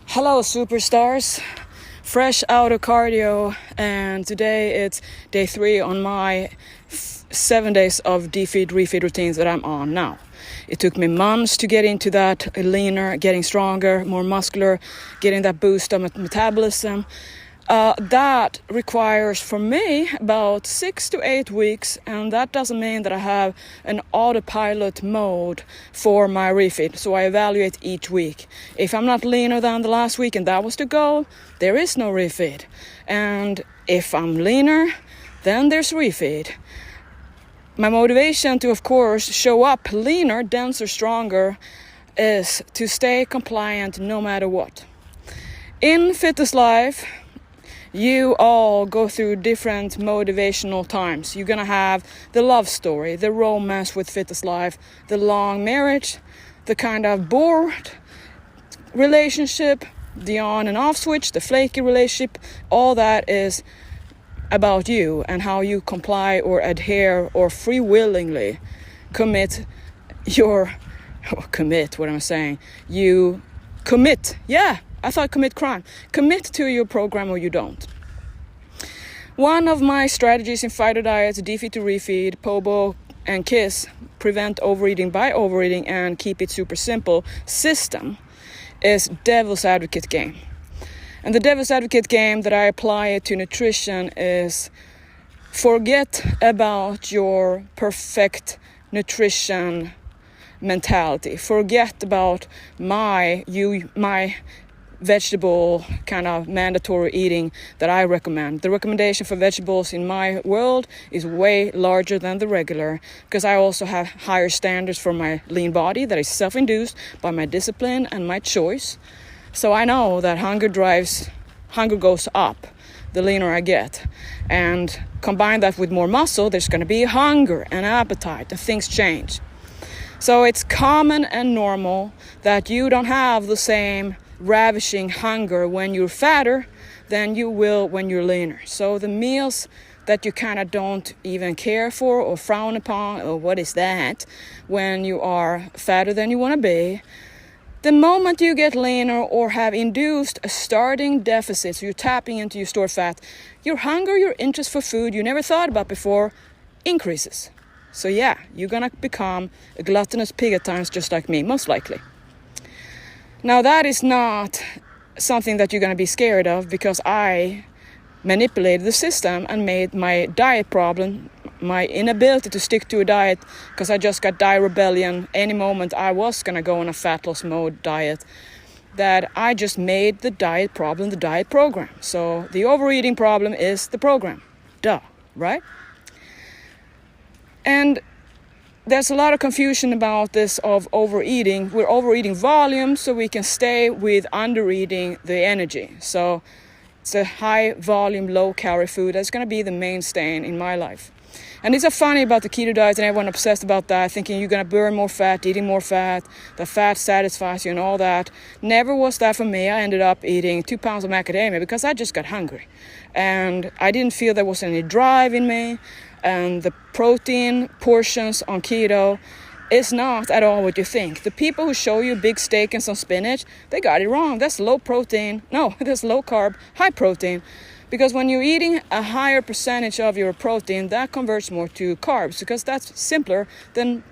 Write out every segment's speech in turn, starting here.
Hello superstars, fresh out of cardio, and today it's day 3 on my 7 days of DEFEED refeed routines that I'm on now. It took me months to get into that leaner, getting stronger, more muscular, getting that boost of metabolism. That requires for me about 6 to 8 weeks, and that doesn't mean that I have an autopilot mode for my refeed, so I evaluate each week. If I'm not leaner than the last week, and that was the goal, there is no refeed. And if I'm leaner, then there's refeed. My motivation to, of course, show up leaner, denser, stronger is to stay compliant no matter what. In fitness life, you all go through different motivational times. You're gonna have the love story, the romance with fitness life, the long marriage, the kind of bored relationship, the on and off switch, the flaky relationship. All that is about you and how you comply or adhere or free willingly commit your you commit. I thought commit crime. Commit to your program or you don't. One of my strategies in FighterDiet, DEFEED to refeed, POBO and KISS, prevent overeating by overeating and keep it super simple system is devil's advocate game. And the devil's advocate game that I apply it to nutrition is forget about your perfect nutrition mentality. Forget about my vegetable kind of mandatory eating that I recommend. The recommendation for vegetables in my world is way larger than the regular because I also have higher standards for my lean body that is self-induced by my discipline and my choice. So I know that hunger goes up the leaner I get, and combine that with more muscle, there's going to be hunger and appetite and things change. So it's common and normal that you don't have the same ravishing hunger when you're fatter than you will when you're leaner. So the meals that you kind of don't even care for or frown upon, or what is that, when you are fatter than you want to be, the moment you get leaner or have induced a starting deficit, so you're tapping into your stored fat, your hunger, your interest for food you never thought about before increases. So you're gonna become a gluttonous pig at times, just like me, most likely. Now that is not something that you're going to be scared of, because I manipulated the system and made my diet problem, my inability to stick to a diet, because I just got diet rebellion any moment I was going to go on a fat loss mode diet, that I just made the diet problem the diet program. So the overeating problem is the program. Duh, right? And there's a lot of confusion about this of overeating. We're overeating volume so we can stay with undereating the energy. So it's a high volume, low calorie food that's going to be the mainstay in my life. And it's so funny about the keto diet and everyone obsessed about that, thinking you're going to burn more fat, eating more fat, the fat satisfies you and all that. Never was that for me. I ended up eating 2 pounds of macadamia because I just got hungry. And I didn't feel there was any drive in me. And the protein portions on keto is not at all what you think. The people who show you big steak and some spinach, they got it wrong. That's low protein. No, that's low carb, high protein. Because when you're eating a higher percentage of your protein, that converts more to carbs, because that's simpler than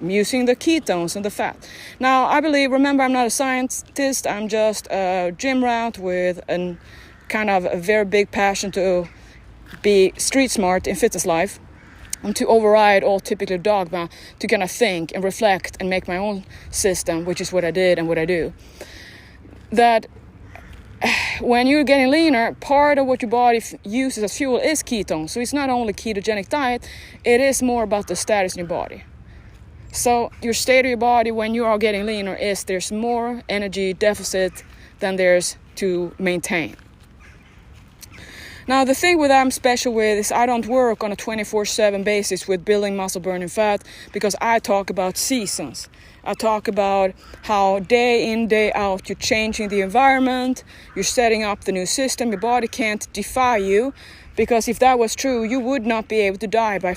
using the ketones and the fat. Now, remember, I'm not a scientist. I'm just a gym rat with a kind of a very big passion to be street smart in fitness life, and to override all typical dogma, to kind of think and reflect and make my own system, which is what I did and what I do. That when you're getting leaner, part of what your body uses as fuel is ketones. So it's not only ketogenic diet, it is more about the status in your body. So your state of your body when you are getting leaner is there's more energy deficit than there's to maintain. Now, the thing with I'm special with is I don't work on a 24/7 basis with building muscle, burning fat, because I talk about seasons. I talk about how day in, day out, you're changing the environment, you're setting up the new system, your body can't defy you, because if that was true, you would not be able to die by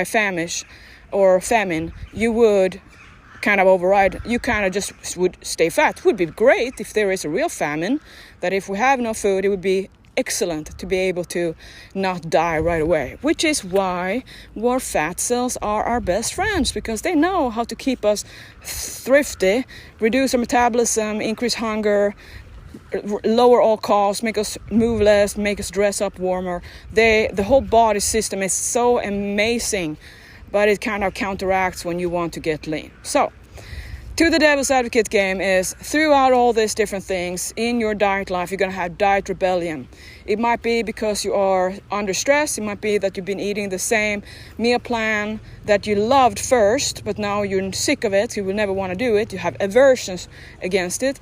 famine. You would kind of override, you kind of just would stay fat. It would be great if there is a real famine, that if we have no food, it would be excellent to be able to not die right away, which is why our fat cells are our best friends, because they know how to keep us thrifty, reduce our metabolism, increase hunger, lower all costs, make us move less, make us dress up warmer. The whole body system is so amazing, but it kind of counteracts when you want to get lean. So to the devil's advocate game is, throughout all these different things in your diet life, you're going to have diet rebellion. It might be because you are under stress. It might be that you've been eating the same meal plan that you loved first, but now you're sick of it. You will never want to do it. You have aversions against it.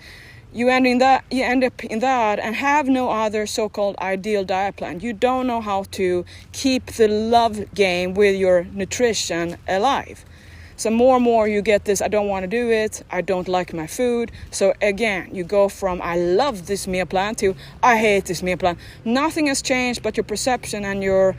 You end up in that and have no other so-called ideal diet plan. You don't know how to keep the love game with your nutrition alive. So more and more you get this, I don't want to do it, I don't like my food. So again, you go from I love this meal plan to I hate this meal plan. Nothing has changed but your perception and your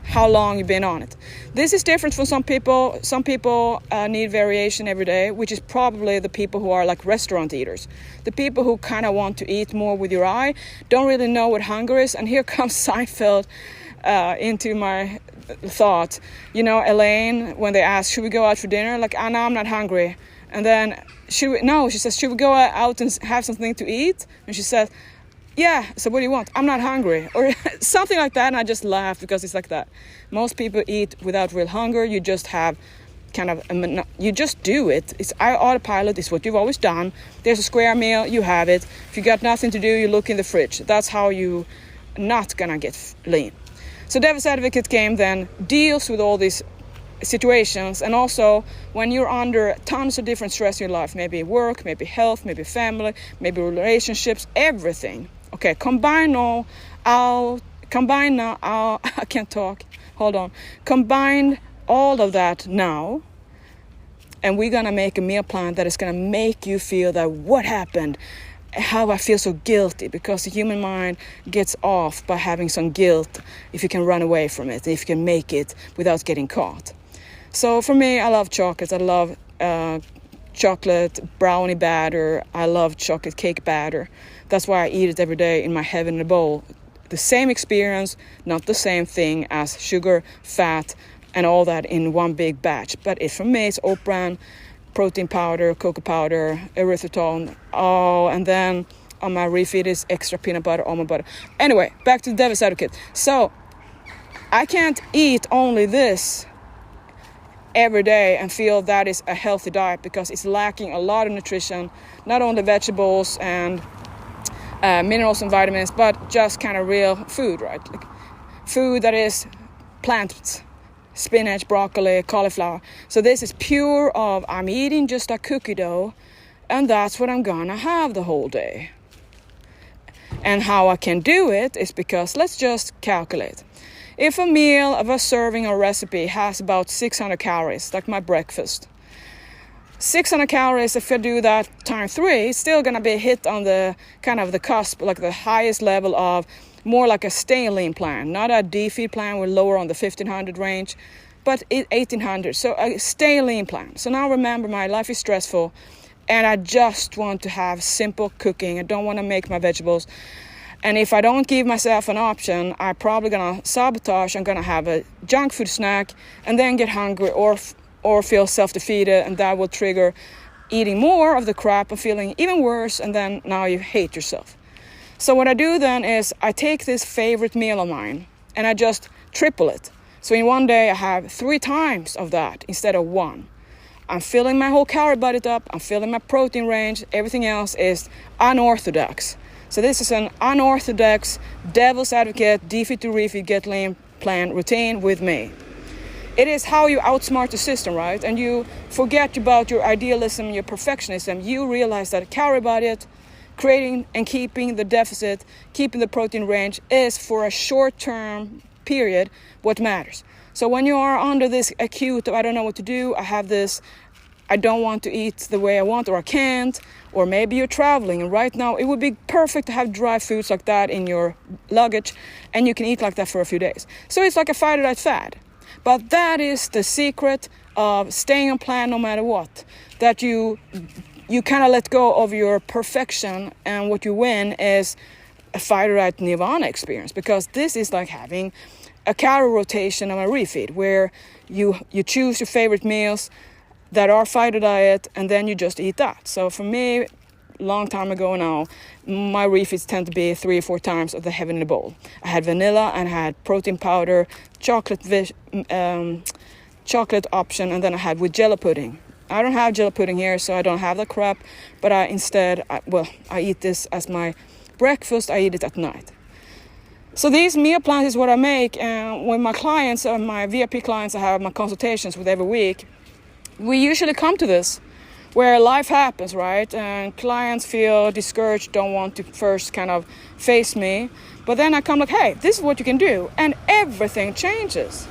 how long you've been on it. This is different for some people. Some people need variation every day, which is probably the people who are like restaurant eaters. The people who kind of want to eat more with your eye, don't really know what hunger is. And here comes Seinfeld into my thought. You know, Elaine, when they ask, should we go out for dinner? Like, no, I'm not hungry. And then, she says, should we go out and have something to eat? And she says, yeah, so what do you want? I'm not hungry. Or something like that, and I just laugh because it's like that. Most people eat without real hunger. You just have you just do it. It's autopilot. It's what you've always done. There's a square meal, you have it. If you got nothing to do, you look in the fridge. That's how you not gonna get lean. So Devil's Advocate game then deals with all these situations, and also when you're under tons of different stress in your life, maybe work, maybe health, maybe family, maybe relationships, everything. Okay, combine now, I can't talk, hold on. Combine all of that now, and we're gonna make a meal plan that is gonna make you feel that what happened, how I feel so guilty, because the human mind gets off by having some guilt if you can run away from it, if you can make it without getting caught. So for me, I love chocolate. I love chocolate brownie batter. I love chocolate cake batter. That's why I eat it every day in my heaven in a bowl. The same experience, not the same thing as sugar, fat, and all that in one big batch. But for me, it's oat bran, protein powder, cocoa powder, erythritol. Oh, and then on my REFEED is extra peanut butter, almond butter. Anyway, back to the Devil's Advocate. So I can't eat only this every day and feel that is a healthy diet, because it's lacking a lot of nutrition, not only vegetables and minerals and vitamins, but just kind of real food, right? Like food that is plants, spinach, broccoli, cauliflower. So this is pure of I'm eating just a cookie dough, and that's what I'm gonna have the whole day. And how I can do it is because let's just calculate. If a meal of a serving or recipe has about 600 calories, like my breakfast, 600 calories, if I do that times 3, it's still going to be hit on the kind of the cusp, like the highest level of more like a stay lean plan, not a DEFEED plan, we're lower on the 1500 range, but 1800. So a stay lean plan. So now remember, my life is stressful and I just want to have simple cooking. I don't want to make my vegetables. And if I don't give myself an option, I'm probably going to sabotage. I'm going to have a junk food snack and then get hungry or feel self-defeated, and that will trigger eating more of the crap and feeling even worse, and then now you hate yourself. So what I do then is I take this favorite meal of mine and I just triple it. So in one day I have 3 times of that instead of 1. I'm filling my whole calorie budget up, I'm filling my protein range, everything else is unorthodox. So this is an unorthodox Devil's Advocate, DEFEED to REFEED, get lean plan routine with me. It is how you outsmart the system, right? And you forget about your idealism, your perfectionism. You realize that calorie budget, creating and keeping the deficit, keeping the protein range is for a short-term period what matters. So when you are under this acute, I don't know what to do, I have this, I don't want to eat the way I want, or I can't, or maybe you're traveling, and right now it would be perfect to have dry foods like that in your luggage, and you can eat like that for a few days. So it's like a FighterDiet fad. But that is the secret of staying on plan no matter what. That you kind of let go of your perfection, and what you win is a FighterDiet Nirvana experience, because this is like having a calorie rotation of a refeed, where you choose your favorite meals that are FighterDiet, and then you just eat that. So for me, long time ago now, my refeeds tend to be 3 or 4 times of the heaven in the bowl. I had vanilla and I had protein powder, chocolate option, and then I had with jello pudding. I don't have jello pudding here, so I don't have that crap, but I eat this as my breakfast. I eat it at night. So these meal plans is what I make, and when my clients, or my VIP clients I have my consultations with every week, we usually come to this where life happens, right? And clients feel discouraged, don't want to first kind of face me. But then I come like, hey, this is what you can do. And everything changes.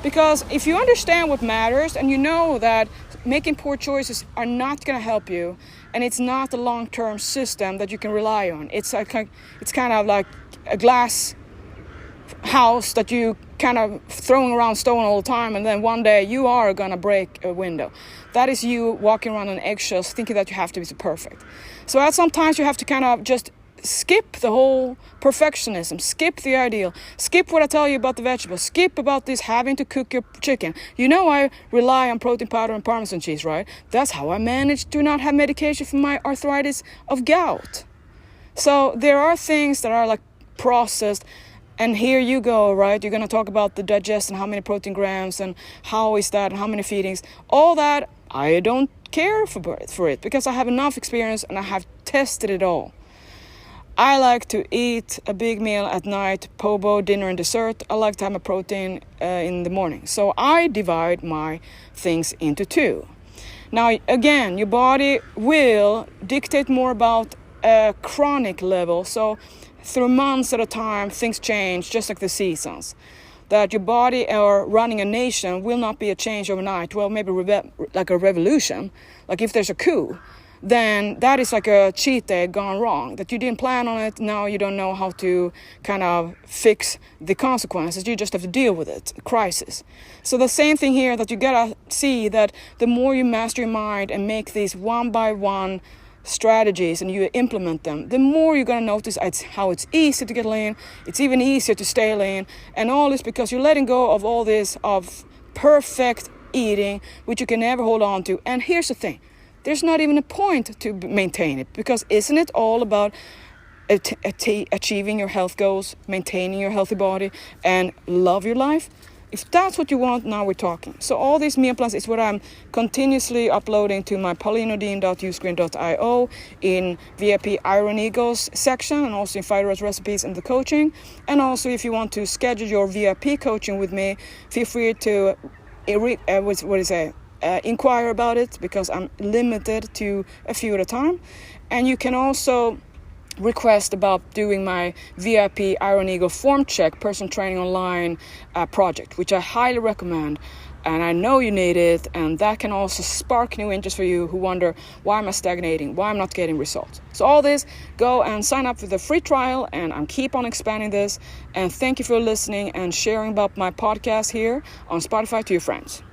Because if you understand what matters, and you know that making poor choices are not going to help you, and it's not a long-term system that you can rely on. It's kind of like a glass house that you kind of throwing around stone all the time, and then one day you are gonna break a window. That is you walking around on eggshells thinking that you have to be perfect. So at sometimes you have to kind of just skip the whole perfectionism, skip the ideal, skip what I tell you about the vegetables, skip about this having to cook your chicken. You know, I rely on protein powder and Parmesan cheese, right? That's how I managed to not have medication for my arthritis of gout. So there are things that are like processed. And here you go, right? You're going to talk about the digestion, how many protein grams, and how is that, and how many feedings. All that, I don't care for it, because I have enough experience and I have tested it all. I like to eat a big meal at night, pobo, dinner and dessert. I like to have my protein in the morning. So I divide my things into 2. Now, again, your body will dictate more about a chronic level. So through months at a time, things change, just like the seasons. That your body or running a nation will not be a change overnight. Well, maybe like a revolution. Like if there's a coup, then that is like a cheat day gone wrong. That you didn't plan on it, now you don't know how to kind of fix the consequences. You just have to deal with it, crisis. So the same thing here, that you gotta see that the more you master your mind and make these one by one strategies and you implement them, the more you're going to notice how it's easy to get lean. It's even easier to stay lean, and all this because you're letting go of all this of perfect eating, which you can never hold on to. And here's the thing, there's not even a point to maintain it, because isn't it all about achieving your health goals, maintaining your healthy body, and love your life? If that's what you want, now we're talking. So all these meal plans is what I'm continuously uploading to my paulinodin.uscreen.io in VIP Iron Eagles section, and also in FighterDiet recipes and the coaching. And also if you want to schedule your VIP coaching with me, feel free to inquire about it, because I'm limited to a few at a time. And you can also request about doing my VIP Iron Eagle form check person training online project, which I highly recommend, and I know you need it, and that can also spark new interest for you who wonder, why am I stagnating, why I'm not getting results? So all this, go and sign up for the free trial, and I'm keep on expanding this. And thank you for listening and sharing about my podcast here on Spotify to your friends.